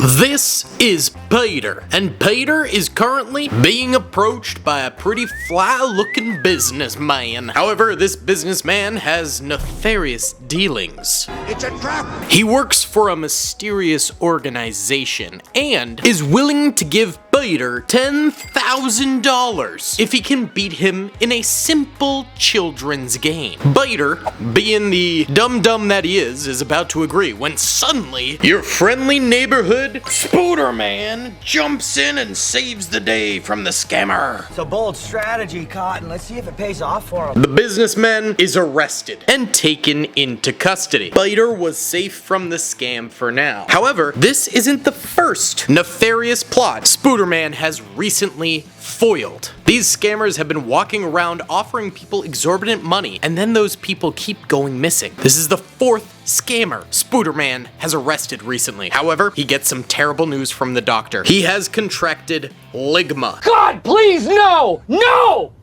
This is Peter, and Peter is currently being approached by a pretty fly-looking businessman. However, this businessman has nefarious dealings. It's a trap! He works for a mysterious organization and is willing to give Peter $10,000 if he can beat him in a simple children's game. Peter, being the dum-dum that he is about to agree when suddenly your friendly neighborhood Spooderman jumps in and saves the day from the scammer. It's a bold strategy, Cotton. Let's see if it pays off for him. The businessman is arrested and taken into custody. Peter was safe from the scam for now. However, this isn't the first nefarious plot Spooderman has recently foiled. These scammers have been walking around offering people exorbitant money, and then those people keep going missing. This is the fourth scammer Spooderman has arrested recently. However, he gets some terrible news from the doctor. He has contracted ligma. God, please, no! No!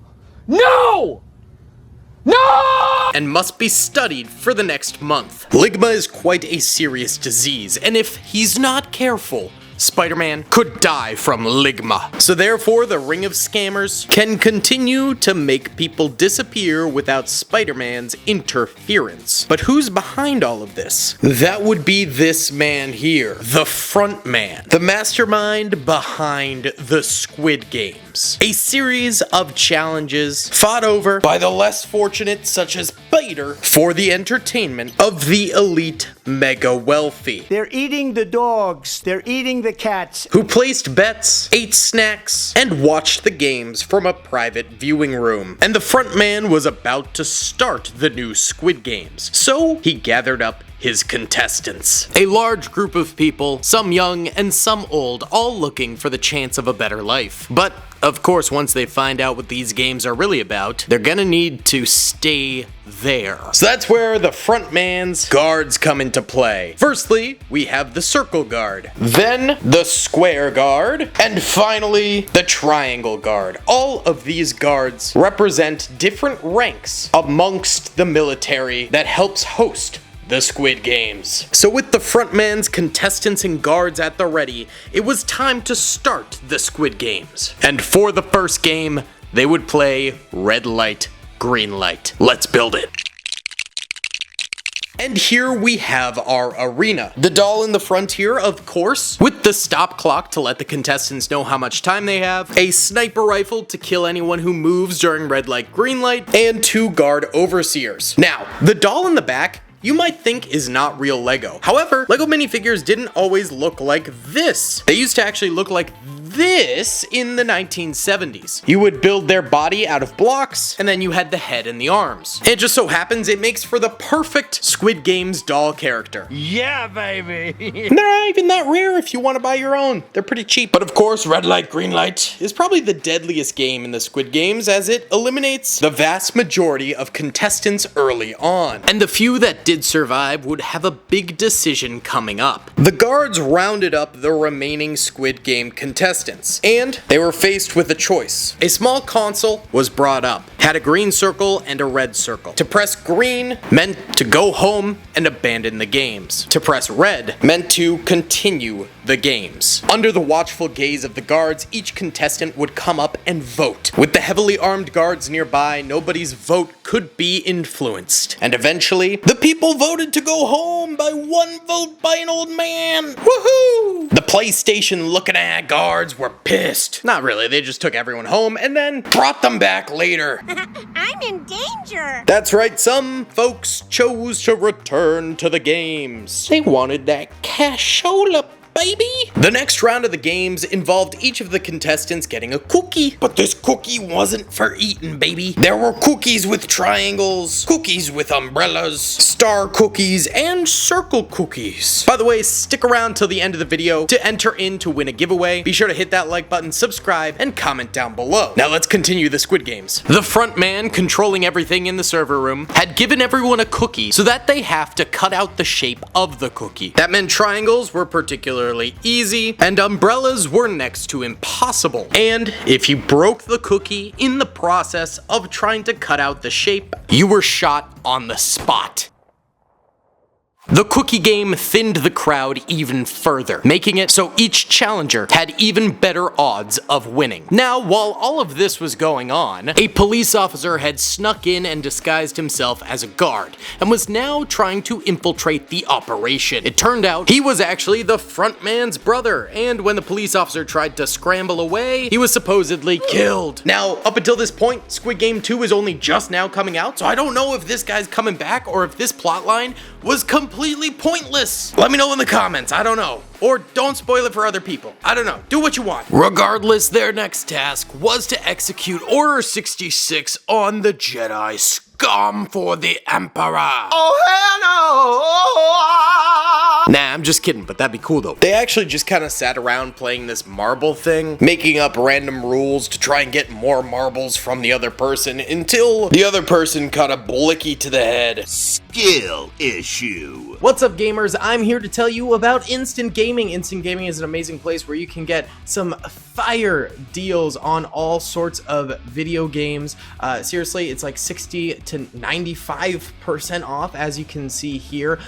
No! No! And must be studied for the next month. Ligma is quite a serious disease, and if he's not careful, Spider-Man could die from ligma. So therefore, the ring of scammers can continue to make people disappear without Spider-Man's interference. But who's behind all of this? That would be this man here, the front man, the mastermind behind the Squid Games. A series of challenges fought over by the less fortunate, such as Peter, for the entertainment of the elite mega wealthy. They're eating the dogs. They're eating the cats. Who placed bets, ate snacks, and watched the games from a private viewing room. And the front man was about to start the new Squid Games, so he gathered up his contestants. A large group of people, some young and some old, all looking for the chance of a better life. But, of course, once they find out what these games are really about, they're gonna need to stay there. So that's where the front man's guards come into play. Firstly, we have the circle guard, then the square guard, and finally, the triangle guard. All of these guards represent different ranks amongst the military that helps host the Squid Games. So with the frontman's contestants and guards at the ready, it was time to start the Squid Games. And for the first game, they would play red light, green light. Let's build it. And here we have our arena. The doll in the front here, of course, with the stop clock to let the contestants know how much time they have, a sniper rifle to kill anyone who moves during red light, green light, and 2 guard overseers. Now, the doll in the back, you might think is not real Lego. However, Lego minifigures didn't always look like this. They used to actually look like this in the 1970s. You would build their body out of blocks, and then you had the head and the arms. It just so happens it makes for the perfect Squid Games doll character. Yeah, baby. They're not even that rare if you want to buy your own. They're pretty cheap. But of course, red light, green light is probably the deadliest game in the Squid Games, as it eliminates the vast majority of contestants early on. And the few that did survive would have a big decision coming up. The guards rounded up the remaining Squid Game contestants, and they were faced with a choice. A small console was brought up, had a green circle and a red circle. To press green meant to go home and abandon the games. To press red meant to continue the games. Under the watchful gaze of the guards, each contestant would come up and vote. With the heavily armed guards nearby, nobody's vote could be influenced. And eventually, the people voted to go home by 1 vote by an old man. Woohoo! The PlayStation looking at guards were pissed. Not really, they just took everyone home and then brought them back later. I'm in danger. That's right, some folks chose to return to the games. They wanted that cashola, baby. The next round of the games involved each of the contestants getting a cookie. But this cookie wasn't for eating, baby. There were cookies with triangles, cookies with umbrellas, star cookies, and circle cookies. By the way, stick around till the end of the video to enter in to win a giveaway. Be sure to hit that like button, subscribe, and comment down below. Now let's continue the Squid Games. The front man controlling everything in the server room had given everyone a cookie so that they have to cut out the shape of the cookie. That meant triangles were particularly easy, and umbrellas were next to impossible. And if you broke the cookie in the process of trying to cut out the shape, you were shot on the spot. The cookie game thinned the crowd even further, making it so each challenger had even better odds of winning. Now, while all of this was going on, a police officer had snuck in and disguised himself as a guard, and was now trying to infiltrate the operation. It turned out he was actually the front man's brother, and when the police officer tried to scramble away, he was supposedly killed. Now, up until this point, Squid Game 2 is only just now coming out, so I don't know if this guy's coming back or if this plotline was completely pointless. Let me know in the comments, I don't know. Or don't spoil it for other people. I don't know, do what you want. Regardless, their next task was to execute Order 66 on the Jedi scum for the Emperor. Oh, hell no! Nah, I'm just kidding, but that'd be cool though. They actually just kind of sat around playing this marble thing, making up random rules to try and get more marbles from the other person until the other person caught a blicky to the head. Skill issue. What's up, gamers? I'm here to tell you about Instant Gaming. Instant Gaming is an amazing place where you can get some fire deals on all sorts of video games. Seriously, it's like 60 to 95% off, as you can see here.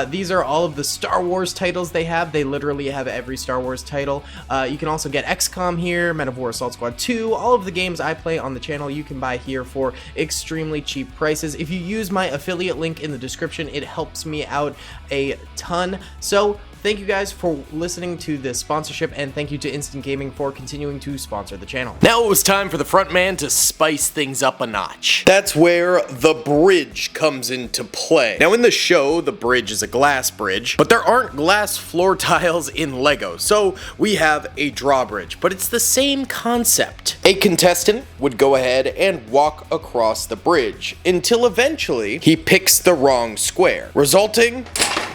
These are all of the Star Wars titles they have. They literally have every Star Wars title. You can also get XCOM here, Men of War Assault Squad 2, all of the games I play on the channel you can buy here for extremely cheap prices. If you use my affiliate link in the description, it helps me out a ton. So thank you guys for listening to this sponsorship, and thank you to Instant Gaming for continuing to sponsor the channel. Now it was time for the front man to spice things up a notch. That's where the bridge comes into play. Now in the show, the bridge is a glass bridge, but there aren't glass floor tiles in LEGO, so we have a drawbridge, but it's the same concept. A contestant would go ahead and walk across the bridge until eventually he picks the wrong square, resulting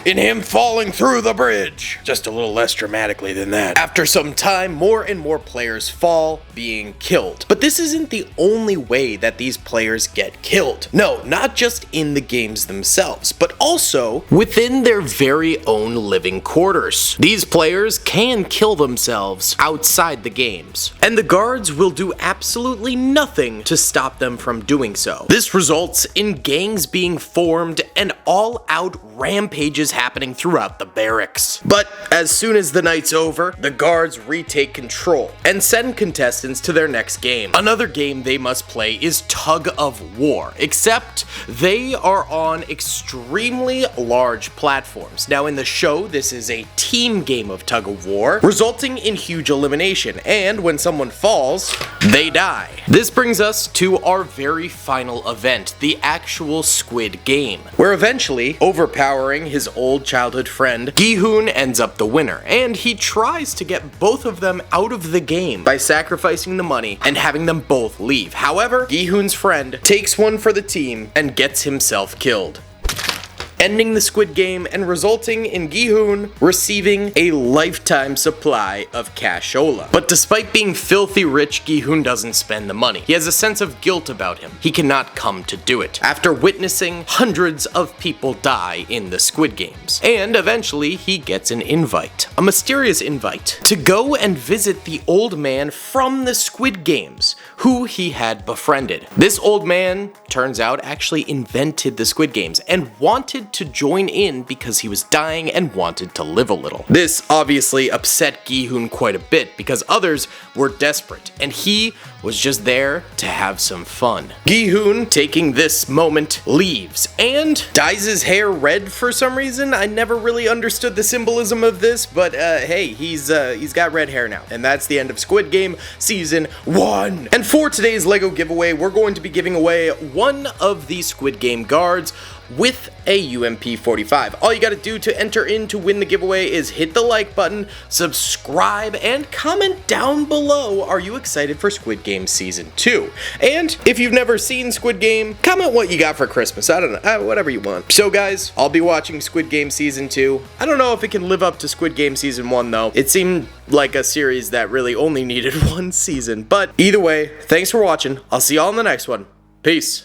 in him falling through the bridge. Just a little less dramatically than that. After some time, more and more players fall, being killed. But this isn't the only way that these players get killed. No, not just in the games themselves, but also within their very own living quarters. These players can kill themselves outside the games, and the guards will do absolutely nothing to stop them from doing so. This results in gangs being formed and all-out rampages happening throughout the barracks. But as soon as the night's over, the guards retake control and send contestants to their next game. Another game they must play is Tug of War, except they are on extremely large platforms. Now in the show, this is a team game of Tug of War, resulting in huge elimination, and when someone falls, they die. This brings us to our very final event, the actual Squid Game, where eventually, overpowering his old childhood friend, Gi-hoon ends up the winner, and he tries to get both of them out of the game by sacrificing the money and having them both leave. However, Gi-hoon's friend takes one for the team and gets himself killed, ending the Squid Game and resulting in Gi-hoon receiving a lifetime supply of cashola. But despite being filthy rich, Gi-hoon doesn't spend the money. He has a sense of guilt about him. He cannot come to do it, after witnessing hundreds of people die in the Squid Games. And eventually, he gets an invite, a mysterious invite, to go and visit the old man from the Squid Games, who he had befriended. This old man, turns out, actually invented the Squid Games and wanted to join in because he was dying and wanted to live a little. This obviously upset Gi-hoon quite a bit because others were desperate and he was just there to have some fun. Gi-hoon, taking this moment, leaves and dyes his hair red for some reason. I never really understood the symbolism of this, but hey, he's got red hair now. And that's the end of Squid Game Season 1. And for today's LEGO giveaway, we're going to be giving away one of the Squid Game guards with a UMP45. All you gotta do to enter in to win the giveaway is hit the like button, subscribe, and comment down below, are you excited for Squid Game Season 2? And if you've never seen Squid Game, comment what you got for Christmas. I don't know, whatever you want. So guys, I'll be watching Squid Game Season 2. I don't know if it can live up to Squid Game Season 1 though. It seemed like a series that really only needed one season. But either way, thanks for watching. I'll see y'all in the next one. Peace.